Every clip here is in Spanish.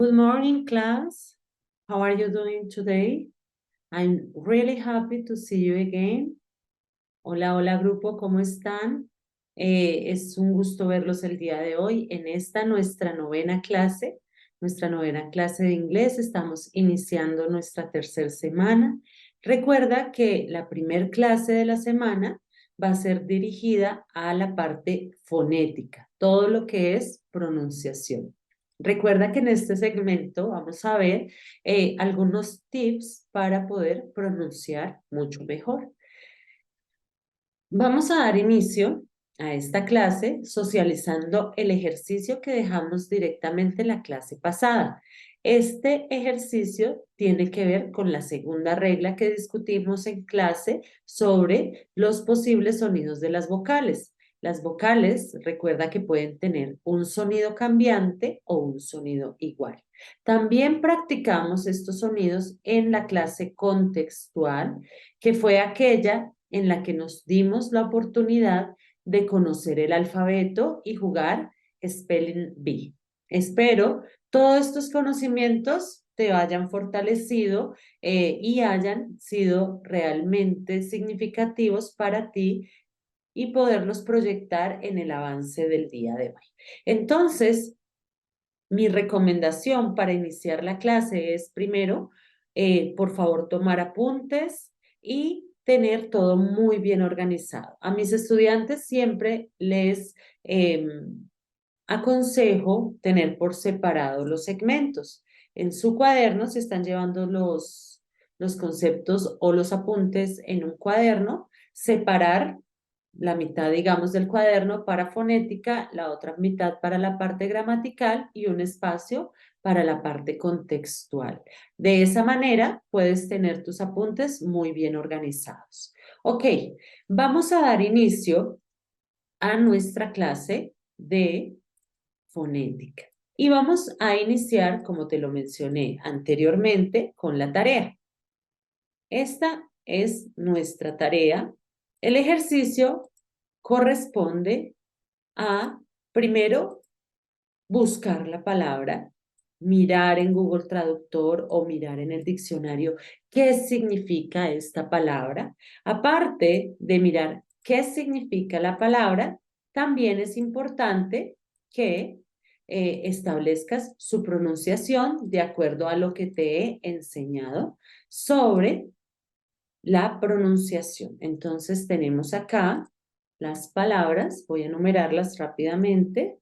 Good morning, class. How are you doing today? I'm really happy to see you again. Hola, hola, grupo, ¿cómo están? Es un gusto verlos el día de hoy en esta nuestra novena clase de inglés. Estamos iniciando nuestra tercera semana. Recuerda que la primer clase de la semana va a ser dirigida a la parte fonética, todo lo que es pronunciación. Recuerda que en este segmento vamos a ver algunos tips para poder pronunciar mucho mejor. Vamos a dar inicio a esta clase socializando el ejercicio que dejamos directamente en la clase pasada. Este ejercicio tiene que ver con la segunda regla que discutimos en clase sobre los posibles sonidos de las vocales. Las vocales, recuerda que pueden tener un sonido cambiante o un sonido igual. También practicamos estos sonidos en la clase contextual, que fue aquella en la que nos dimos la oportunidad de conocer el alfabeto y jugar Spelling Bee. Espero todos estos conocimientos te hayan fortalecido y hayan sido realmente significativos para ti y poderlos proyectar en el avance del día de hoy. Entonces, mi recomendación para iniciar la clase es primero, por favor, tomar apuntes y tener todo muy bien organizado. A mis estudiantes siempre les aconsejo tener por separado los segmentos. En su cuaderno, si están llevando los conceptos o los apuntes en un cuaderno, separar la mitad, digamos, del cuaderno para fonética, la otra mitad para la parte gramatical y un espacio para la parte contextual. De esa manera puedes tener tus apuntes muy bien organizados. Ok, vamos a dar inicio a nuestra clase de fonética. Y vamos a iniciar, como te lo mencioné anteriormente, con la tarea. Esta es nuestra tarea. El ejercicio corresponde a, primero, buscar la palabra, mirar en Google Traductor o mirar en el diccionario qué significa esta palabra. Aparte de mirar qué significa la palabra, también es importante que establezcas su pronunciación de acuerdo a lo que te he enseñado sobre la pronunciación. Entonces tenemos acá las palabras, voy a enumerarlas rápidamente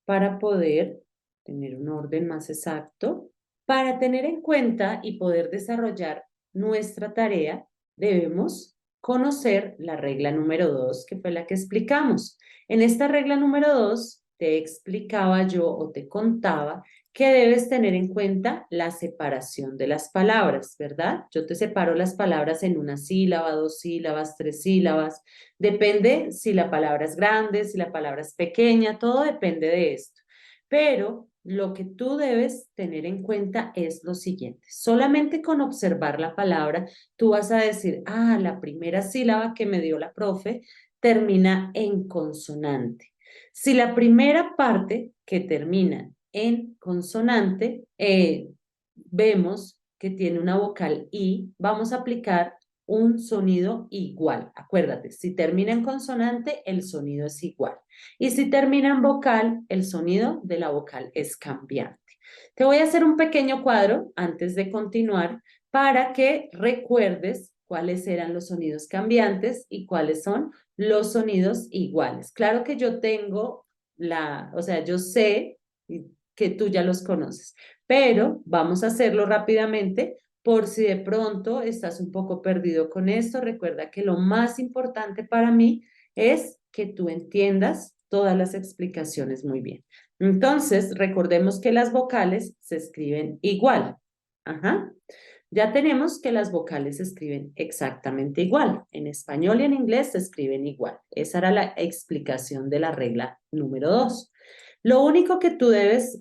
para poder tener un orden más exacto. Para tener en cuenta y poder desarrollar nuestra tarea, debemos conocer la regla número 2, que fue la que explicamos. En esta regla número 2, te explicaba yo o te contaba que debes tener en cuenta la separación de las palabras, ¿verdad? Yo te separo las palabras en una sílaba, dos sílabas, tres sílabas. Depende si la palabra es grande, si la palabra es pequeña, todo depende de esto. Pero lo que tú debes tener en cuenta es lo siguiente. Solamente con observar la palabra, tú vas a decir, ah, la primera sílaba que me dio la profe termina en consonante. Si la primera parte que termina en consonante, vemos que tiene una vocal I, vamos a aplicar un sonido igual. Acuérdate, si termina en consonante, el sonido es igual. Y si termina en vocal, el sonido de la vocal es cambiante. Te voy a hacer un pequeño cuadro antes de continuar para que recuerdes cuáles eran los sonidos cambiantes y cuáles son los sonidos iguales. Claro que yo tengo o sea, yo sé que tú ya los conoces, pero vamos a hacerlo rápidamente por si de pronto estás un poco perdido con esto. Recuerda que lo más importante para mí es que tú entiendas todas las explicaciones muy bien. Entonces, recordemos que las vocales se escriben igual. Ajá. Ya tenemos que las vocales se escriben exactamente igual. En español y en inglés se escriben igual. Esa era la explicación de la regla número 2. Lo único que tú debes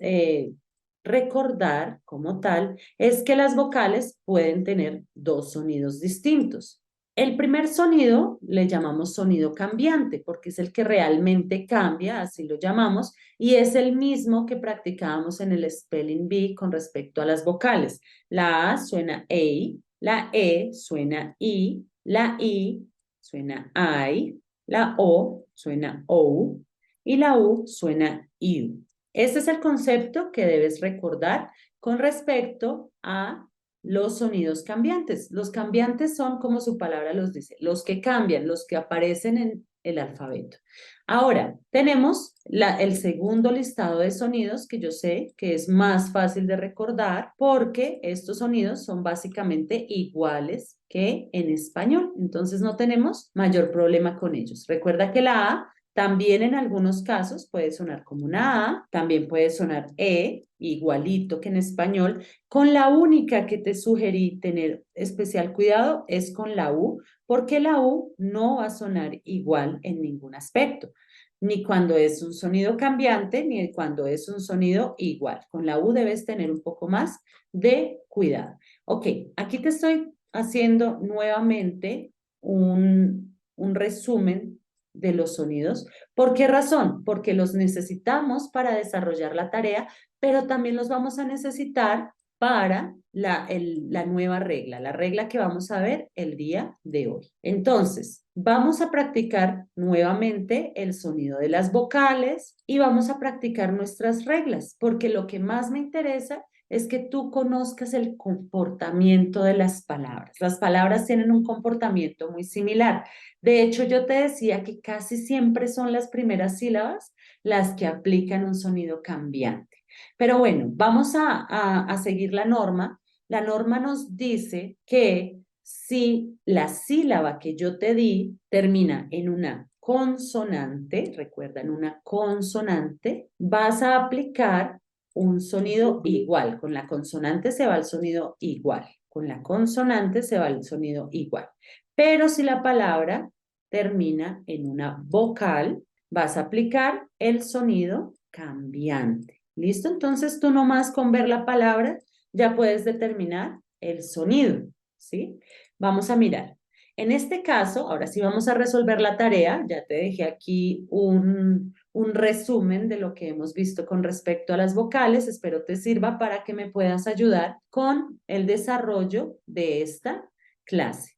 recordar como tal es que las vocales pueden tener dos sonidos distintos. El primer sonido le llamamos sonido cambiante porque es el que realmente cambia, así lo llamamos, y es el mismo que practicábamos en el Spelling Bee con respecto a las vocales. La A suena EI, la E suena I, la I suena I, la O suena O y la U suena IU. Este es el concepto que debes recordar con respecto a los sonidos cambiantes. Los cambiantes son, como su palabra los dice, los que cambian, los que aparecen en el alfabeto. Ahora, tenemos el segundo listado de sonidos que yo sé que es más fácil de recordar porque estos sonidos son básicamente iguales que en español. Entonces no tenemos mayor problema con ellos. Recuerda que la A también en algunos casos puede sonar como una A, también puede sonar E, igualito que en español. Con la única que te sugerí tener especial cuidado es con la U, porque la U no va a sonar igual en ningún aspecto, ni cuando es un sonido cambiante, ni cuando es un sonido igual. Con la U debes tener un poco más de cuidado. Ok, aquí te estoy haciendo nuevamente un resumen de los sonidos. ¿Por qué razón? Porque los necesitamos para desarrollar la tarea, pero también los vamos a necesitar para la nueva regla, la regla que vamos a ver el día de hoy. Entonces, vamos a practicar nuevamente el sonido de las vocales y vamos a practicar nuestras reglas, porque lo que más me interesa es que tú conozcas el comportamiento de las palabras. Las palabras tienen un comportamiento muy similar. De hecho, yo te decía que casi siempre son las primeras sílabas las que aplican un sonido cambiante. Pero bueno, vamos a seguir la norma. La norma nos dice que si la sílaba que yo te di termina en una consonante, recuerda, en una consonante, vas a aplicar un sonido igual. Con la consonante se va el sonido igual. Con la consonante se va el sonido igual. Pero si la palabra termina en una vocal, vas a aplicar el sonido cambiante. ¿Listo? Entonces tú nomás con ver la palabra ya puedes determinar el sonido, ¿sí? Vamos a mirar. En este caso, ahora sí vamos a resolver la tarea. Ya te dejé aquí un resumen de lo que hemos visto con respecto a las vocales. Espero te sirva para que me puedas ayudar con el desarrollo de esta clase.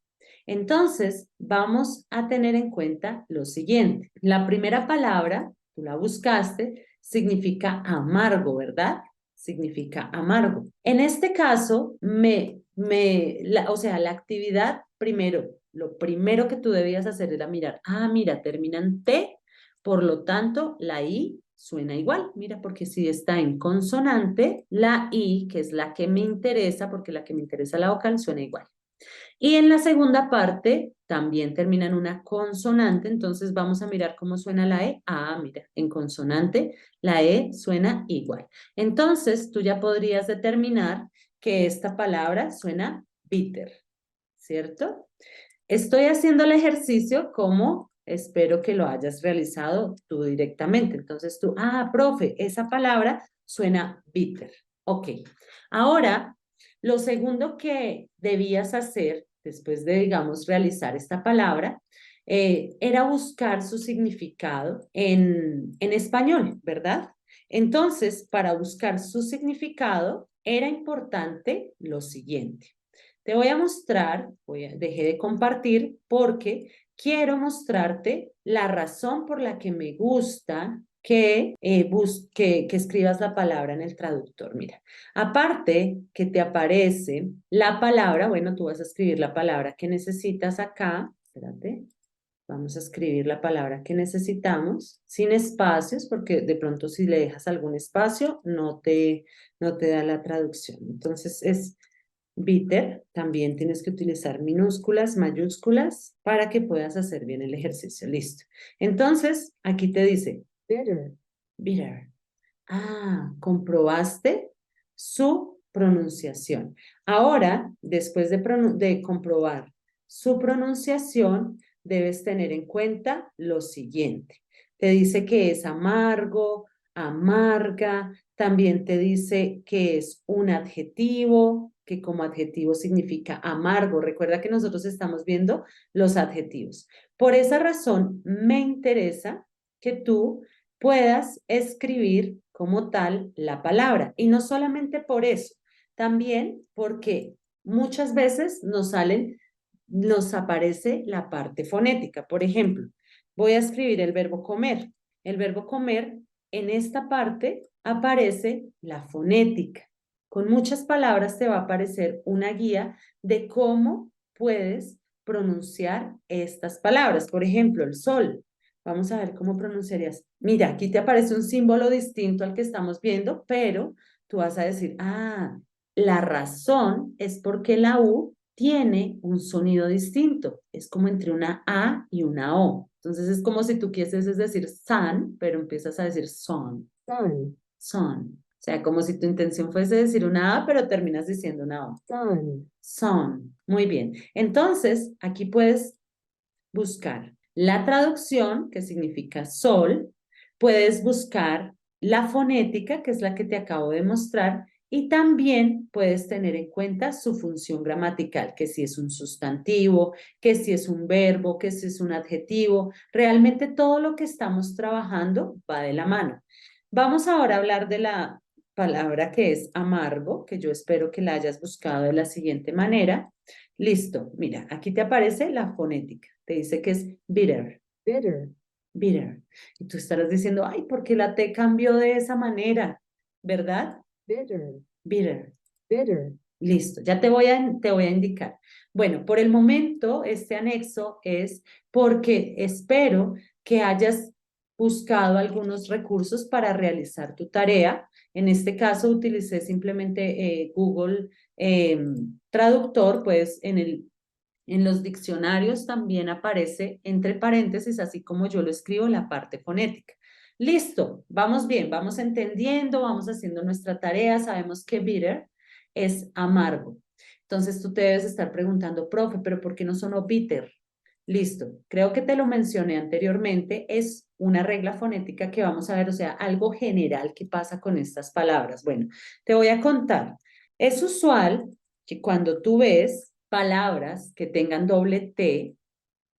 Entonces, vamos a tener en cuenta lo siguiente. La primera palabra, tú la buscaste, significa amargo, ¿verdad? Significa amargo. En este caso, o sea, la actividad, primero, lo primero que tú debías hacer era mirar, mira, termina en T, por lo tanto, la I suena igual. Mira, porque si está en consonante, la I, que es la que me interesa, porque la que me interesa la vocal, suena igual. Y en la segunda parte también termina en una consonante, entonces vamos a mirar cómo suena la E. Mira, en consonante la E suena igual. Entonces tú ya podrías determinar que esta palabra suena bitter, ¿cierto? Estoy haciendo el ejercicio como espero que lo hayas realizado tú directamente. Entonces tú, profe, esa palabra suena bitter. Ok, ahora lo segundo que debías hacer después de, digamos, realizar esta palabra, era buscar su significado en español, ¿verdad? Entonces, para buscar su significado, era importante lo siguiente. Te voy a mostrar, dejé de compartir porque quiero mostrarte la razón por la que me gusta que escribas la palabra en el traductor. Mira, aparte que te aparece la palabra, bueno, tú vas a escribir la palabra que necesitas acá. Espérate. Vamos a escribir la palabra que necesitamos sin espacios, porque de pronto si le dejas algún espacio no te da la traducción. Entonces es bitter, también tienes que utilizar minúsculas, mayúsculas para que puedas hacer bien el ejercicio. Listo. Entonces, aquí te dice bitter, bitter. Comprobaste su pronunciación. Ahora, después de comprobar su pronunciación, debes tener en cuenta lo siguiente. Te dice que es amargo, amarga, También te dice que es un adjetivo, que como adjetivo significa amargo. Recuerda que nosotros estamos viendo los adjetivos. Por esa razón, me interesa que tú puedas escribir como tal la palabra. Y no solamente por eso, también porque muchas veces nos aparece la parte fonética. Por ejemplo, voy a escribir el verbo comer. El verbo comer, en esta parte aparece la fonética. Con muchas palabras te va a aparecer una guía de cómo puedes pronunciar estas palabras. Por ejemplo, el sol. Vamos a ver cómo pronunciarías. Mira, aquí te aparece un símbolo distinto al que estamos viendo, pero tú vas a decir, la razón es porque la U tiene un sonido distinto. Es como entre una A y una O. Entonces es como si tú quisieses decir sun, pero empiezas a decir son. Sun. Son. O sea, como si tu intención fuese decir una A, pero terminas diciendo una O. Son. Son. Muy bien. Entonces, aquí puedes buscar la traducción, que significa sol, puedes buscar la fonética, que es la que te acabo de mostrar, y también puedes tener en cuenta su función gramatical, que si es un sustantivo, que si es un verbo, que si es un adjetivo. Realmente todo lo que estamos trabajando va de la mano. Vamos ahora a hablar de la palabra que es amargo, que yo espero que la hayas buscado de la siguiente manera. Listo, mira, aquí te aparece la fonética. Te dice que es bitter. Bitter. Bitter. Y tú estarás diciendo, ay, ¿por qué la T cambió de esa manera? ¿Verdad? Bitter. Bitter. Bitter. Listo, ya te voy a indicar. Bueno, por el momento este anexo es porque espero que hayas buscado algunos recursos para realizar tu tarea. En este caso utilicé simplemente Google Traductor, pues en los diccionarios también aparece entre paréntesis, así como yo lo escribo, la parte fonética. Listo, vamos bien, vamos entendiendo, vamos haciendo nuestra tarea, sabemos que bitter es amargo. Entonces tú te debes estar preguntando, profe, pero ¿por qué no sonó bitter? Listo, creo que te lo mencioné anteriormente, es una regla fonética que vamos a ver, o sea, algo general que pasa con estas palabras. Bueno, te voy a contar. Es usual que cuando tú ves palabras que tengan doble T,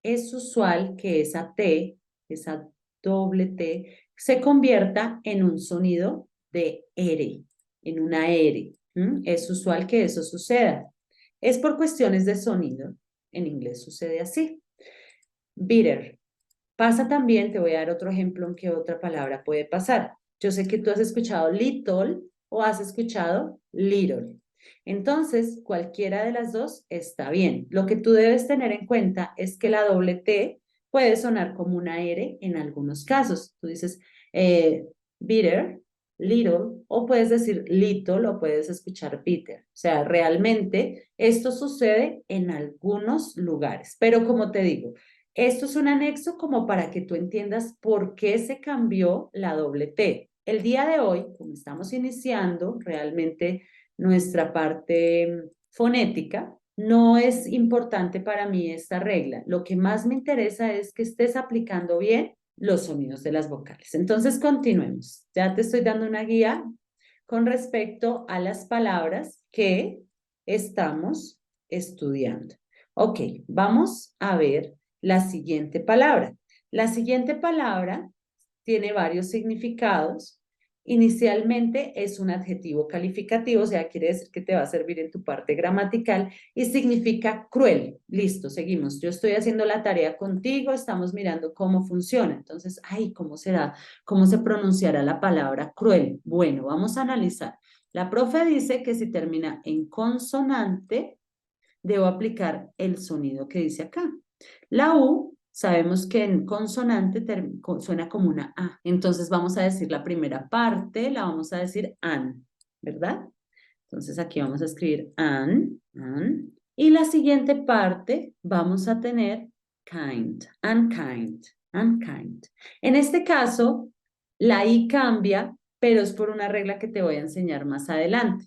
es usual que esa T, esa doble T, se convierta en un sonido de R, en una R. Es usual que eso suceda. Es por cuestiones de sonido. En inglés sucede así. Bitter. Pasa también, te voy a dar otro ejemplo en que otra palabra puede pasar. Yo sé que tú has escuchado little o has escuchado little. Entonces, cualquiera de las dos está bien. Lo que tú debes tener en cuenta es que la doble T puede sonar como una R en algunos casos. Tú dices bitter, little, o puedes decir little o puedes escuchar bitter. O sea, realmente esto sucede en algunos lugares. Pero como te digo, esto es un anexo como para que tú entiendas por qué se cambió la doble T. El día de hoy, como estamos iniciando realmente nuestra parte fonética, no es importante para mí esta regla. Lo que más me interesa es que estés aplicando bien los sonidos de las vocales. Entonces, continuemos. Ya te estoy dando una guía con respecto a las palabras que estamos estudiando. Ok, vamos a ver la siguiente palabra. La siguiente palabra tiene varios significados. Inicialmente es un adjetivo calificativo, o sea, quiere decir que te va a servir en tu parte gramatical y significa cruel. Listo, seguimos. Yo estoy haciendo la tarea contigo, estamos mirando cómo funciona. Entonces, ay, ¿cómo será? ¿Cómo se pronunciará la palabra cruel? Bueno, vamos a analizar. La profe dice que si termina en consonante, debo aplicar el sonido que dice acá. La U, sabemos que en consonante suena como una A. Entonces vamos a decir la primera parte, la vamos a decir an, ¿verdad? Entonces aquí vamos a escribir an. Y la siguiente parte vamos a tener kind, unkind, unkind. En este caso, la I cambia, pero es por una regla que te voy a enseñar más adelante.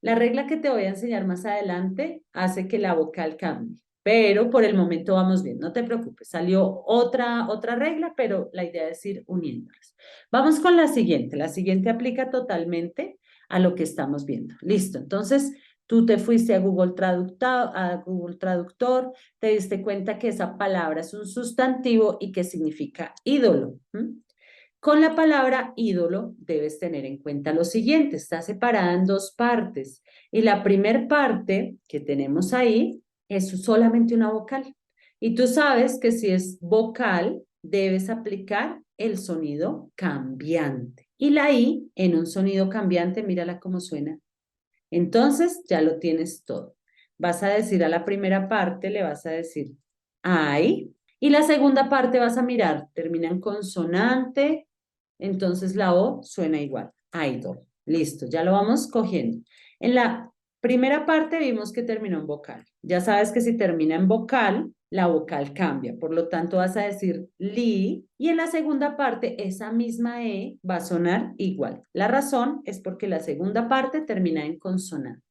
La regla que te voy a enseñar más adelante hace que la vocal cambie. pero por el momento vamos bien, no te preocupes. Salió otra regla, pero la idea es ir uniéndolas. Vamos con la siguiente. La siguiente aplica totalmente a lo que estamos viendo. Listo, entonces tú te fuiste a Google Traductor, te diste cuenta que esa palabra es un sustantivo y que significa ídolo. Con la palabra ídolo debes tener en cuenta lo siguiente, está separada en dos partes y la primer parte que tenemos ahí es solamente una vocal. Y tú sabes que si es vocal, debes aplicar el sonido cambiante. Y la I en un sonido cambiante, mírala cómo suena. Entonces ya lo tienes todo. Vas a decir a la primera parte, le vas a decir I. Y la segunda parte vas a mirar, termina en consonante, entonces la O suena igual, idol. Listo, ya lo vamos cogiendo. En la primera parte vimos que terminó en vocal. Ya sabes que si termina en vocal, la vocal cambia. Por lo tanto, vas a decir li y en la segunda parte esa misma E va a sonar igual. La razón es porque la segunda parte termina en consonante.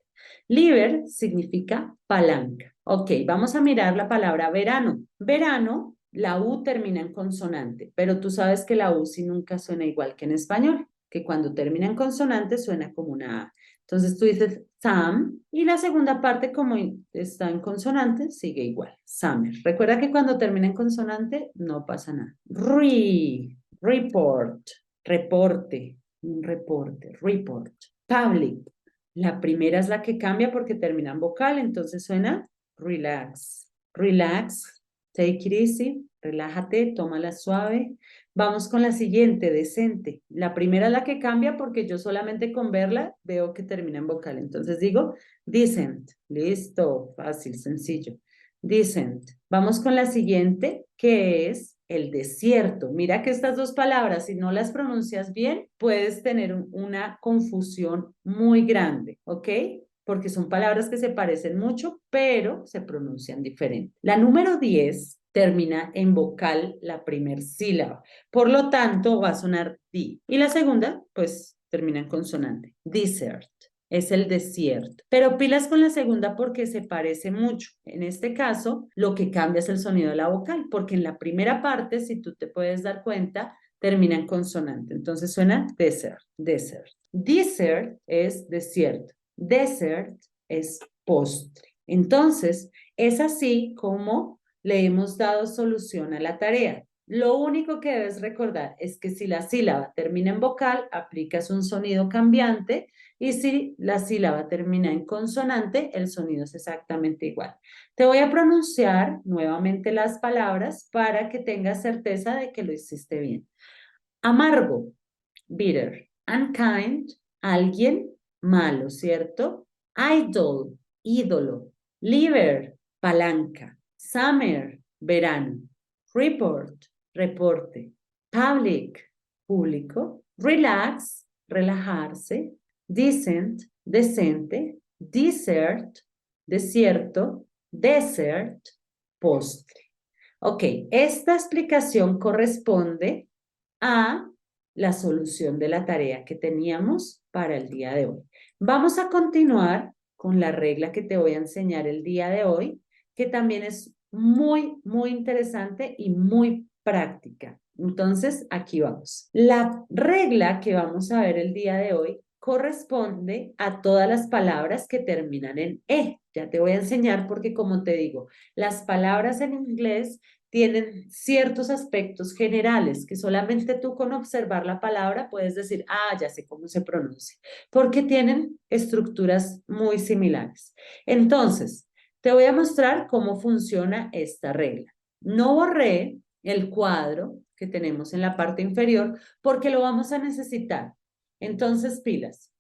Liver significa palanca. Ok, vamos a mirar la palabra verano. Verano, la U termina en consonante, pero tú sabes que la U sí nunca suena igual que en español, que cuando termina en consonante suena como una A. Entonces tú dices Sam y la segunda parte como está en consonante sigue igual, summer. Recuerda que cuando termina en consonante no pasa nada. Report, reporte, un reporte, report. Public, la primera es la que cambia porque termina en vocal, entonces suena relax. Relax, take it easy, relájate, tómala suave. Vamos con la siguiente, decente. La primera es la que cambia porque yo solamente con verla veo que termina en vocal. Entonces digo decent. Listo, fácil, sencillo. Decent. Vamos con la siguiente, que es el desierto. Mira que estas dos palabras, si no las pronuncias bien, puedes tener una confusión muy grande, ¿ok? Porque son palabras que se parecen mucho, pero se pronuncian diferente. La número 10 termina en vocal la primer sílaba. Por lo tanto, va a sonar di. Y la segunda, pues, termina en consonante. Desert. Es el desierto. Pero pilas con la segunda porque se parece mucho. En este caso, lo que cambia es el sonido de la vocal, porque en la primera parte, si tú te puedes dar cuenta, termina en consonante. Entonces suena desert, desert. Desert es desierto. Desert es postre. Entonces, es así como le hemos dado solución a la tarea. Lo único que debes recordar es que si la sílaba termina en vocal, aplicas un sonido cambiante y si la sílaba termina en consonante, el sonido es exactamente igual. Te voy a pronunciar nuevamente las palabras para que tengas certeza de que lo hiciste bien. Amargo, bitter. Unkind, alguien malo, ¿cierto? Idol, ídolo. Liver, palanca. Summer, verano. Report, reporte. Public, público. Relax, relajarse. Decent, decente. Desert, desierto. Desert, postre. Ok, esta explicación corresponde a la solución de la tarea que teníamos para el día de hoy. Vamos a continuar con la regla que te voy a enseñar el día de hoy, que también es muy interesante y muy práctica. Entonces, aquí vamos. La regla que vamos a ver el día de hoy corresponde a todas las palabras que terminan en E. Ya te voy a enseñar porque, como te digo, las palabras en inglés tienen ciertos aspectos generales que solamente tú con observar la palabra puedes decir, ah, ya sé cómo se pronuncia, porque tienen estructuras muy similares. Entonces, te voy a mostrar cómo funciona esta regla. No borré el cuadro que tenemos en la parte inferior porque lo vamos a necesitar. Entonces, pilas.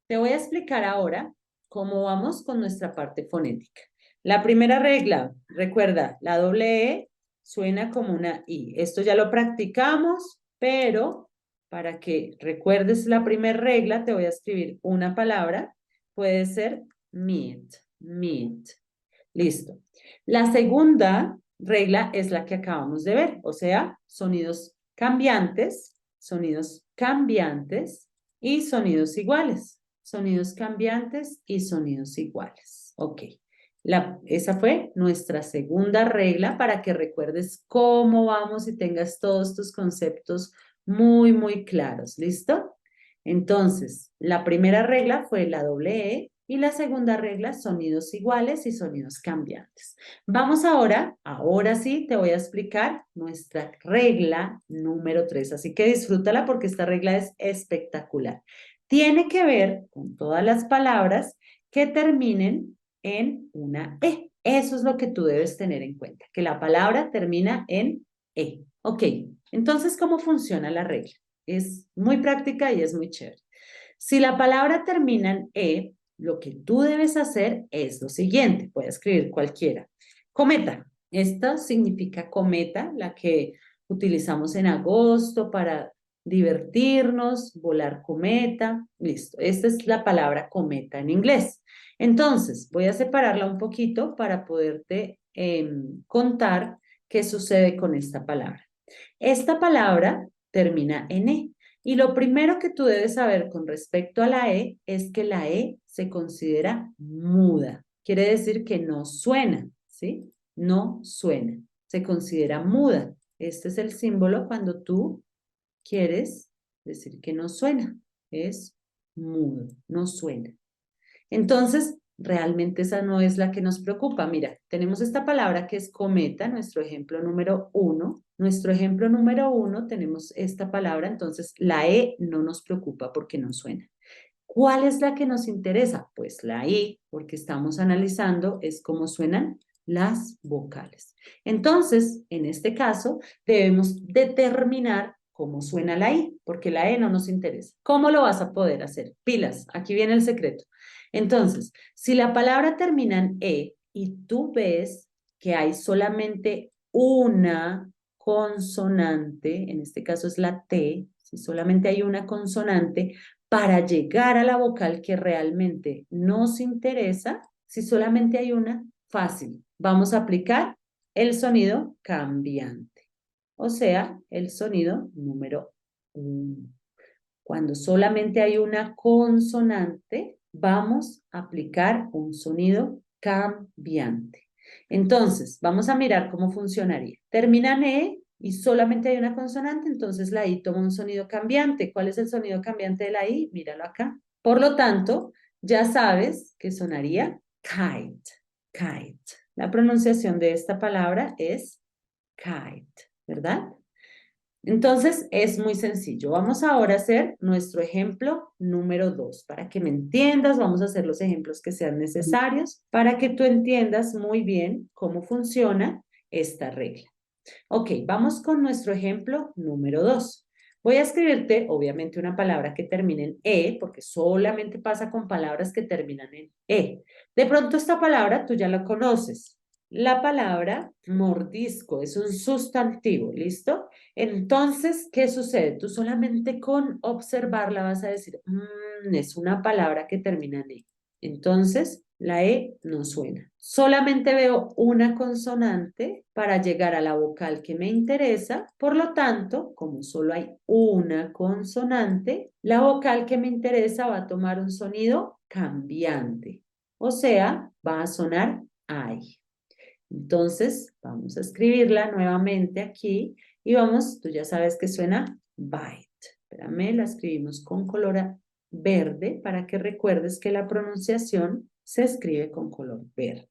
Te voy a explicar ahora cómo vamos con nuestra parte fonética. La primera regla, recuerda, la doble E suena como una I. Esto ya lo practicamos, pero para que recuerdes la primera regla, te voy a escribir una palabra. Puede ser meet, meet. Listo. La segunda regla es la que acabamos de ver, o sea, sonidos cambiantes y sonidos iguales. Sonidos cambiantes y sonidos iguales. Ok. Esa fue nuestra segunda regla para que recuerdes cómo vamos y tengas todos tus conceptos muy, muy claros. ¿Listo? Entonces, la primera regla fue la doble E y la segunda regla, sonidos iguales y sonidos cambiantes. Vamos ahora sí, te voy a explicar nuestra regla número 3. Así que disfrútala porque esta regla es espectacular. Tiene que ver con todas las palabras que terminen en una E. Eso es lo que tú debes tener en cuenta, que la palabra termina en E. Ok, entonces, ¿cómo funciona la regla? Es muy práctica y es muy chévere. Si la palabra termina en E, lo que tú debes hacer es lo siguiente. Voy a escribir cualquiera. Cometa. Esta significa cometa, la que utilizamos en agosto para divertirnos, volar cometa. Listo. Esta es la palabra cometa en inglés. Entonces, voy a separarla un poquito para poderte contar qué sucede con esta palabra. Esta palabra termina en E. Y lo primero que tú debes saber con respecto a la E es que la E se considera muda. Quiere decir que no suena, ¿sí? No suena. Se considera muda. Este es el símbolo cuando tú quieres decir que no suena. Es mudo, no suena. Entonces, realmente esa no es la que nos preocupa. Mira, tenemos esta palabra que es cometa, nuestro ejemplo número 1. Nuestro ejemplo número 1 tenemos esta palabra, entonces la E no nos preocupa porque no suena. ¿Cuál es la que nos interesa? Pues la I, porque estamos analizando es cómo suenan las vocales. Entonces, en este caso, debemos determinar cómo suena la I, porque la E no nos interesa. ¿Cómo lo vas a poder hacer? Pilas, aquí viene el secreto. Entonces, si la palabra termina en E y tú ves que hay solamente una consonante, en este caso es la T, si solamente hay una consonante, para llegar a la vocal que realmente nos interesa, si solamente hay una, fácil. Vamos a aplicar el sonido cambiante, o sea, el sonido número 1. Cuando solamente hay una consonante, vamos a aplicar un sonido cambiante. Entonces, vamos a mirar cómo funcionaría. Termina en E y solamente hay una consonante, entonces la I toma un sonido cambiante. ¿Cuál es el sonido cambiante de la I? Míralo acá. Por lo tanto, ya sabes que sonaría kite, kite. La pronunciación de esta palabra es kite, ¿verdad? Entonces, es muy sencillo. Vamos ahora a hacer nuestro ejemplo número 2. Para que me entiendas, vamos a hacer los ejemplos que sean necesarios para que tú entiendas muy bien cómo funciona esta regla. Ok, vamos con nuestro ejemplo número 2. Voy a escribirte, obviamente, una palabra que termine en E, porque solamente pasa con palabras que terminan en E. De pronto esta palabra tú ya la conoces. La palabra mordisco es un sustantivo, ¿listo? Entonces, ¿qué sucede? Tú solamente con observarla vas a decir, es una palabra que termina en E. Entonces, la E no suena. Solamente veo una consonante para llegar a la vocal que me interesa. Por lo tanto, como solo hay una consonante, la vocal que me interesa va a tomar un sonido cambiante. O sea, va a sonar I. Entonces, vamos a escribirla nuevamente aquí y vamos, tú ya sabes que suena bite. Espérame, la escribimos con color verde para que recuerdes que la pronunciación se escribe con color verde.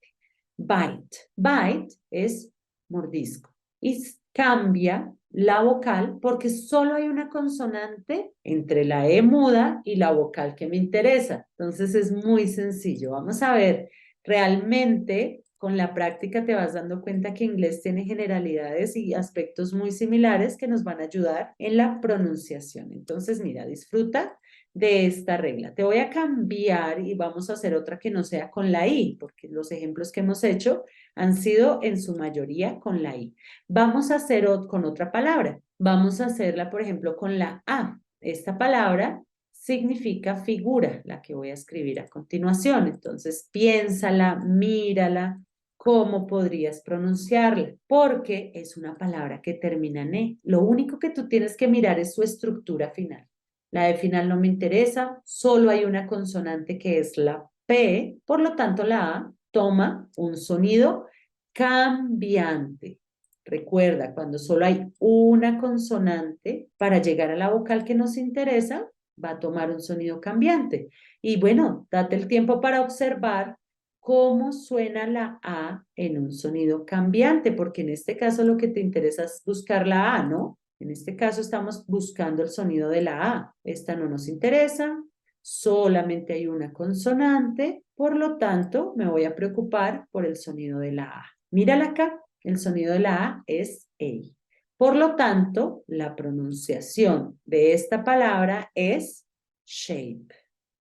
Bite. Bite es mordisco y cambia la vocal porque solo hay una consonante entre la E muda y la vocal que me interesa. Entonces es muy sencillo. Vamos a ver, realmente con la práctica te vas dando cuenta que inglés tiene generalidades y aspectos muy similares que nos van a ayudar en la pronunciación. Entonces, mira, disfruta de esta regla. Te voy a cambiar y vamos a hacer otra que no sea con la I, porque los ejemplos que hemos hecho han sido en su mayoría con la I. Vamos a hacer con otra palabra. Vamos a hacerla, por ejemplo, con la A. Esta palabra significa figura, la que voy a escribir a continuación. Entonces, piénsala, mírala, cómo podrías pronunciarla, porque es una palabra que termina en E. Lo único que tú tienes que mirar es su estructura final. La E final no me interesa, solo hay una consonante que es la P, por lo tanto la A toma un sonido cambiante. Recuerda, cuando solo hay una consonante, para llegar a la vocal que nos interesa, va a tomar un sonido cambiante. Y bueno, date el tiempo para observar cómo suena la A en un sonido cambiante, porque en este caso lo que te interesa es buscar la A, ¿no? En este caso estamos buscando el sonido de la A. Esta no nos interesa, solamente hay una consonante, por lo tanto me voy a preocupar por el sonido de la A. Mírala acá, el sonido de la A es EI. Por lo tanto, la pronunciación de esta palabra es shape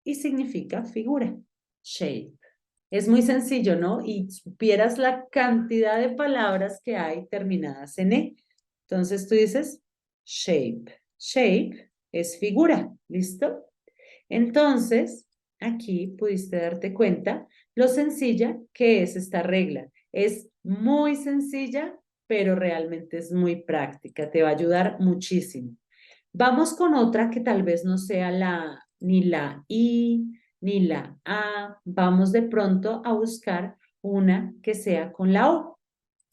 y significa figura, shape. Es muy sencillo, ¿no? Y supieras la cantidad de palabras que hay terminadas en E. Entonces tú dices shape. Shape es figura, ¿listo? Entonces, aquí pudiste darte cuenta lo sencilla que es esta regla. Es muy sencilla, pero realmente es muy práctica. Te va a ayudar muchísimo. Vamos con otra que tal vez no sea ni la I, ni la A. Vamos de pronto a buscar una que sea con la O.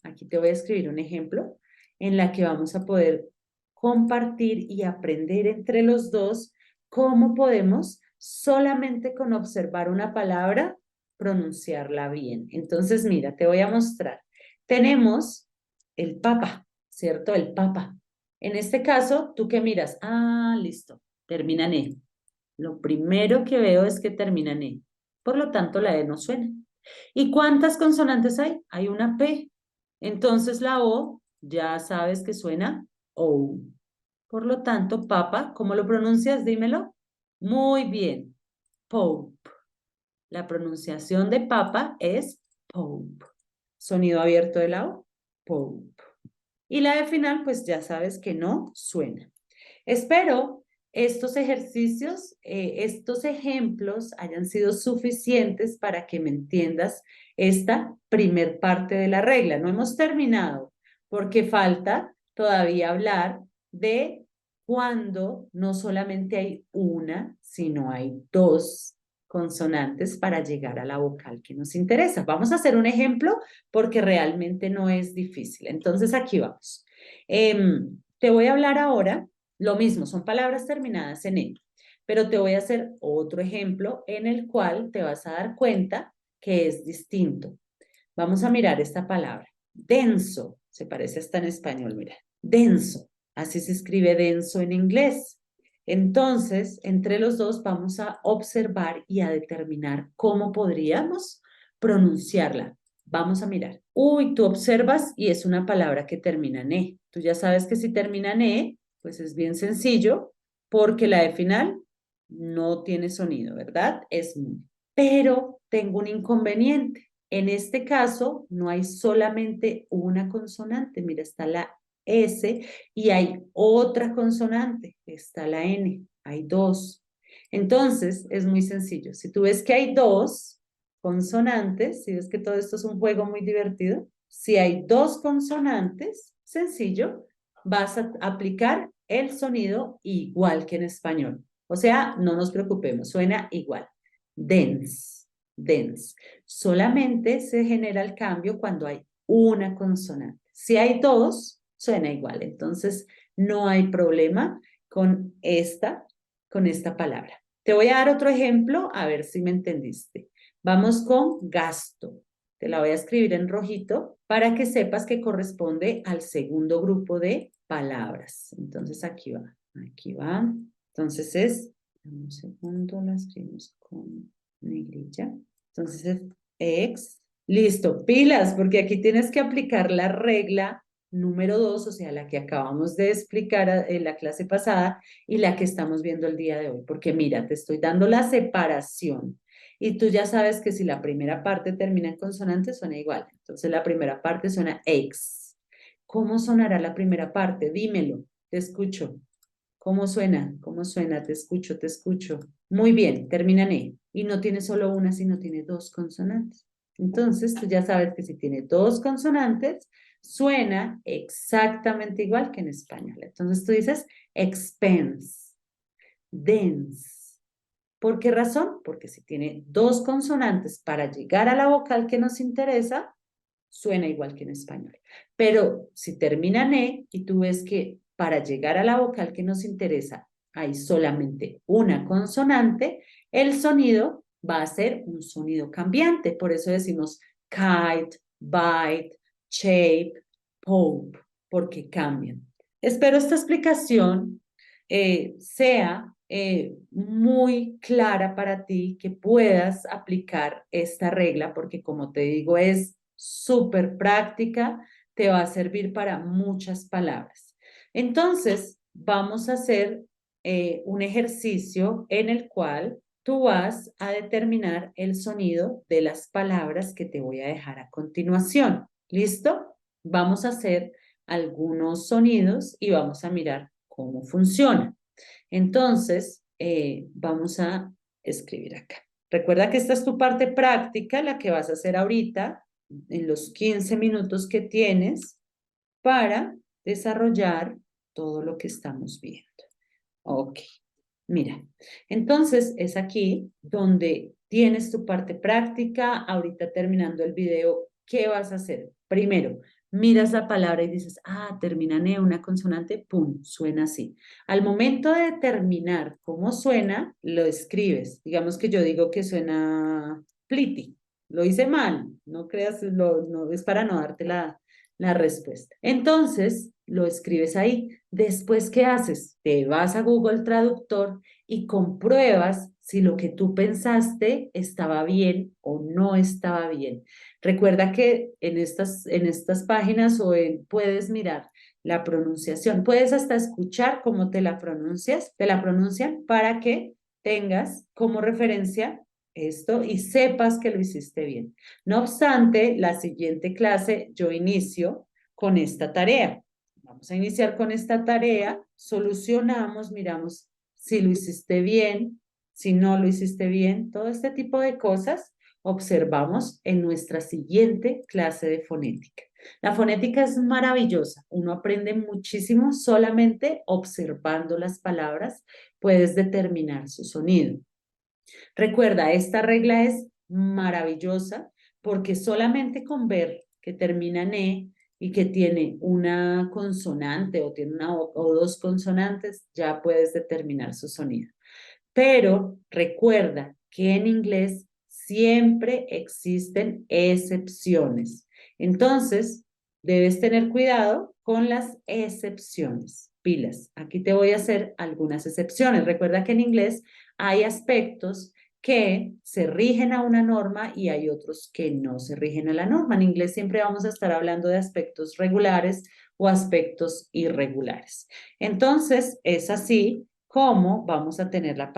Aquí te voy a escribir un ejemplo en la que vamos a poder compartir y aprender entre los dos cómo podemos solamente con observar una palabra pronunciarla bien. Entonces, mira, te voy a mostrar. Tenemos el papa, ¿cierto? El papa. En este caso, ¿tú qué miras? Ah, listo, termina en E. Lo primero que veo es que termina en E. Por lo tanto, la E no suena. ¿Y cuántas consonantes hay? Hay una P. Entonces la O ya sabes que suena O. Por lo tanto, papa, ¿cómo lo pronuncias? Dímelo. Muy bien. Pope. La pronunciación de papa es Pope. Sonido abierto de la O. Pope. Y la de final, pues ya sabes que no suena. Espero estos ejercicios, estos ejemplos hayan sido suficientes para que me entiendas esta primer parte de la regla. No hemos terminado porque falta todavía hablar de cuando no solamente hay una, sino hay dos consonantes para llegar a la vocal que nos interesa. Vamos a hacer un ejemplo porque realmente no es difícil. Entonces aquí vamos. Te voy a hablar ahora lo mismo, son palabras terminadas en E, pero te voy a hacer otro ejemplo en el cual te vas a dar cuenta que es distinto. Vamos a mirar esta palabra. Denso, se parece hasta en español, mira. Denso, así se escribe denso en inglés. Entonces, entre los dos vamos a observar y a determinar cómo podríamos pronunciarla. Vamos a mirar. Uy, tú observas y es una palabra que termina en E. Tú ya sabes que si termina en E, pues es bien sencillo porque la E final no tiene sonido, ¿verdad? Es muy. Pero tengo un inconveniente. En este caso, no hay solamente una consonante. Mira, está la S y hay otra consonante. Está la N. Hay dos. Entonces, es muy sencillo. Si tú ves que hay dos consonantes, si ves que todo esto es un juego muy divertido, si hay dos consonantes, sencillo, vas a aplicar el sonido igual que en español. O sea, no nos preocupemos, suena igual. Dense, dense. Solamente se genera el cambio cuando hay una consonante. Si hay dos, suena igual. Entonces, no hay problema con esta palabra. Te voy a dar otro ejemplo, a ver si me entendiste. Vamos con gasto. Te la voy a escribir en rojito para que sepas que corresponde al segundo grupo de palabras. Entonces, aquí va. Aquí va. Entonces es, un segundo, la escribimos con negrilla. Entonces es ex. Listo, pilas, porque aquí tienes que aplicar la regla número 2, o sea, la que acabamos de explicar en la clase pasada y la que estamos viendo el día de hoy. Porque mira, te estoy dando la separación. Y tú ya sabes que si la primera parte termina en consonante, suena igual. Entonces la primera parte suena ex. ¿Cómo sonará la primera parte? Dímelo, te escucho. ¿Cómo suena? ¿Cómo suena? Te escucho, te escucho. Muy bien, termina en E. Y no tiene solo una, sino tiene dos consonantes. Entonces, tú ya sabes que si tiene dos consonantes, suena exactamente igual que en español. Entonces, tú dices expense, dense, ¿Por qué razón? Porque si tiene dos consonantes para llegar a la vocal que nos interesa, suena igual que en español. Pero si termina en E y tú ves que para llegar a la vocal que nos interesa hay solamente una consonante, el sonido va a ser un sonido cambiante. Por eso decimos kite, bite, shape, pope, porque cambian. Espero esta explicación sea muy clara para ti, que puedas aplicar esta regla, porque como te digo, es súper práctica, te va a servir para muchas palabras. Entonces, vamos a hacer un ejercicio en el cual tú vas a determinar el sonido de las palabras que te voy a dejar a continuación. ¿Listo? Vamos a hacer algunos sonidos y vamos a mirar cómo funciona. Entonces, vamos a escribir acá. Recuerda que esta es tu parte práctica, la que vas a hacer ahorita, en los 15 minutos que tienes para desarrollar todo lo que estamos viendo. Ok, mira, entonces es aquí donde tienes tu parte práctica. Ahorita terminando el video, ¿qué vas a hacer? Primero, miras la palabra y dices, ah, termina en una consonante, pum, suena así. Al momento de determinar cómo suena, lo escribes. Digamos que yo digo que suena pliti. Lo hice mal, no creas, no, es para no darte la respuesta. Entonces, lo escribes ahí. Después, ¿qué haces? Te vas a Google Traductor y compruebas si lo que tú pensaste estaba bien o no estaba bien. Recuerda que en estas páginas puedes mirar la pronunciación, puedes hasta escuchar cómo te la pronuncian para que tengas como referencia esto y sepas que lo hiciste bien. No obstante, la siguiente clase yo inicio con esta tarea. Vamos a iniciar con esta tarea, solucionamos, miramos si lo hiciste bien, si no lo hiciste bien, todo este tipo de cosas observamos en nuestra siguiente clase de fonética. La fonética es maravillosa, uno aprende muchísimo solamente observando las palabras, puedes determinar su sonido. Recuerda, esta regla es maravillosa porque solamente con ver que termina en E y que tiene una consonante o tiene una o dos consonantes, ya puedes determinar su sonido. Pero recuerda que en inglés siempre existen excepciones. Entonces, debes tener cuidado con las excepciones. Pilas, aquí te voy a hacer algunas excepciones. Recuerda que en inglés hay aspectos que se rigen a una norma y hay otros que no se rigen a la norma. En inglés siempre vamos a estar hablando de aspectos regulares o aspectos irregulares. Entonces, es así como vamos a tener la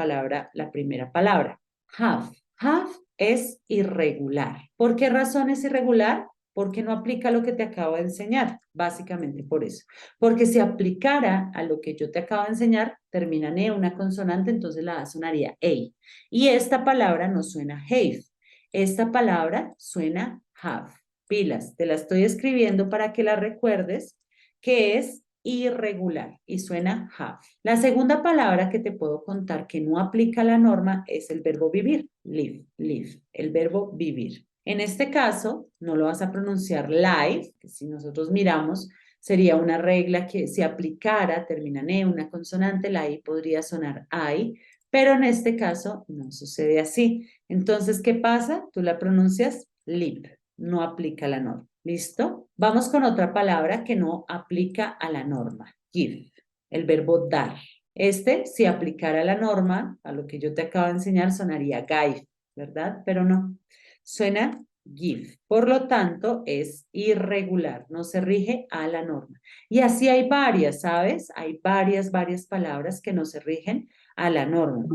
primera palabra, have. Have es irregular. ¿Por qué razón es irregular? Porque no aplica lo que te acabo de enseñar, básicamente por eso. Porque si aplicara a lo que yo te acabo de enseñar, termina en E, una consonante, entonces la A sonaría A. Y esta palabra no suena have. Esta palabra suena have. Pilas, te la estoy escribiendo para que la recuerdes, que es irregular y suena have. La segunda palabra que te puedo contar que no aplica la norma es el verbo vivir, live, el verbo vivir. En este caso, no lo vas a pronunciar live, que si nosotros miramos, sería una regla que si aplicara, termina en E, una consonante, la I podría sonar I, pero en este caso no sucede así. Entonces, ¿qué pasa? Tú la pronuncias live, no aplica la norma. ¿Listo? Vamos con otra palabra que no aplica a la norma. Give, el verbo dar. Si aplicara la norma, a lo que yo te acabo de enseñar, sonaría give, ¿verdad? Pero no, suena give. Por lo tanto, es irregular, no se rige a la norma. Y así hay varias, ¿sabes? Hay varias palabras que no se rigen a la norma.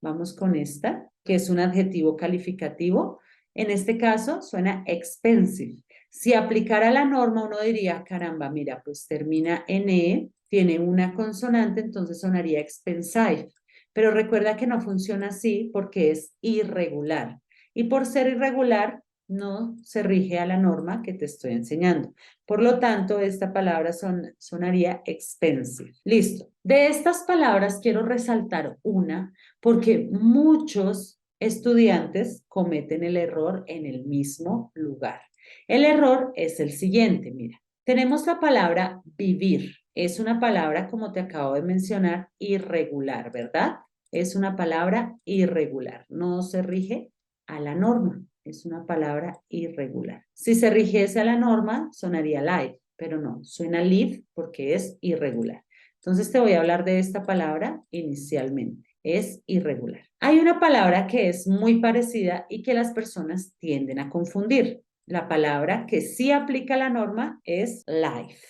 Vamos con esta, que es un adjetivo calificativo. En este caso, suena expensive. Si aplicara la norma, uno diría, caramba, mira, pues termina en E, tiene una consonante, entonces sonaría expensive. Pero recuerda que no funciona así porque es irregular. Y por ser irregular, no se rige a la norma que te estoy enseñando. Por lo tanto, esta palabra sonaría expensive. Listo. De estas palabras quiero resaltar una porque muchos estudiantes cometen el error en el mismo lugar. El error es el siguiente, mira. Tenemos la palabra vivir. Es una palabra, como te acabo de mencionar, irregular, ¿verdad? Es una palabra irregular. No se rige a la norma. Es una palabra irregular. Si se rigiese a la norma, sonaría live, pero no, suena live porque es irregular. Entonces te voy a hablar de esta palabra inicialmente. Es irregular. Hay una palabra que es muy parecida y que las personas tienden a confundir. La palabra que sí aplica a la norma es life.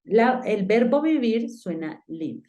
El verbo vivir suena live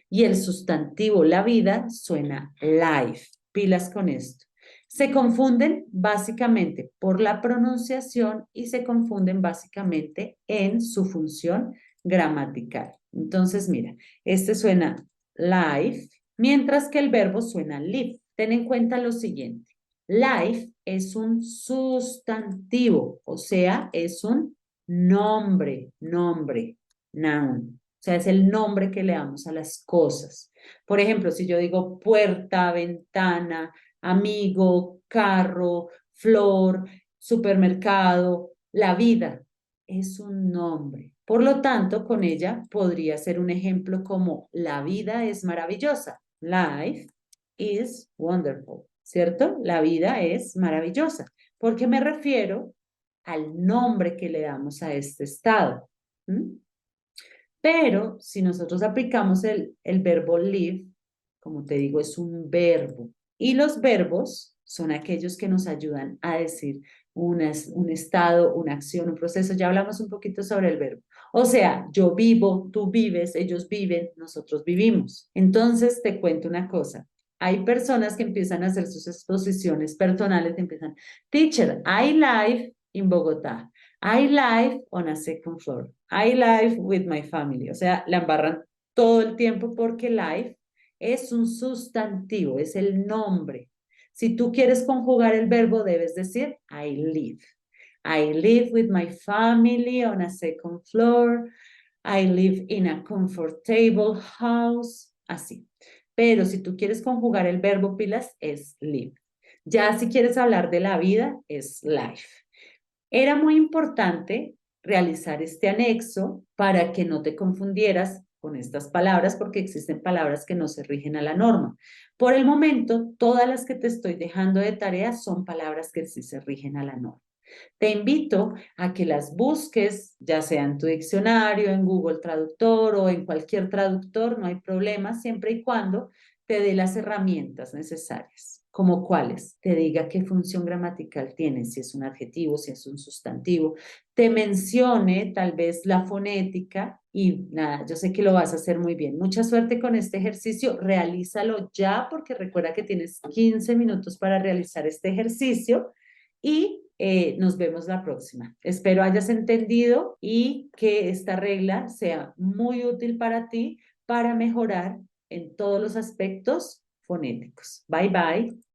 y el sustantivo la vida suena life. Pilas con esto. Se confunden básicamente por la pronunciación y se confunden básicamente en su función gramatical. Entonces, mira, este suena life, mientras que el verbo suena live. Ten en cuenta lo siguiente. Life es un sustantivo, o sea, es un nombre, noun. O sea, es el nombre que le damos a las cosas. Por ejemplo, si yo digo puerta, ventana, amigo, carro, flor, supermercado, la vida, es un nombre. Por lo tanto, con ella podría ser un ejemplo como la vida es maravillosa. Life is wonderful, ¿cierto? La vida es maravillosa, porque me refiero al nombre que le damos a este estado. ¿Mm? Pero si nosotros aplicamos el verbo live, como te digo, es un verbo. Y los verbos son aquellos que nos ayudan a decir un estado, una acción, un proceso. Ya hablamos un poquito sobre el verbo. O sea, yo vivo, tú vives, ellos viven, nosotros vivimos. Entonces, te cuento una cosa. Hay personas que empiezan a hacer sus exposiciones personales, empiezan, teacher, I live in Bogotá. I live on a second floor. I live with my family. O sea, la embarran todo el tiempo porque live es un sustantivo, es el nombre. Si tú quieres conjugar el verbo, debes decir I live. I live with my family on a second floor. I live in a comfortable house. Así. Pero si tú quieres conjugar el verbo pilas, es live. Ya si quieres hablar de la vida, es life. Era muy importante realizar este anexo para que no te confundieras con estas palabras porque existen palabras que no se rigen a la norma. Por el momento, todas las que te estoy dejando de tarea son palabras que sí se rigen a la norma. Te invito a que las busques, ya sea en tu diccionario, en Google Traductor o en cualquier traductor, no hay problema, siempre y cuando te dé las herramientas necesarias. ¿Como cuáles? Te diga qué función gramatical tiene, si es un adjetivo, si es un sustantivo, te mencione tal vez la fonética y nada, yo sé que lo vas a hacer muy bien. Mucha suerte con este ejercicio, realízalo ya porque recuerda que tienes 15 minutos para realizar este ejercicio y nos vemos la próxima. Espero hayas entendido y que esta regla sea muy útil para ti para mejorar en todos los aspectos fonéticos. Bye bye.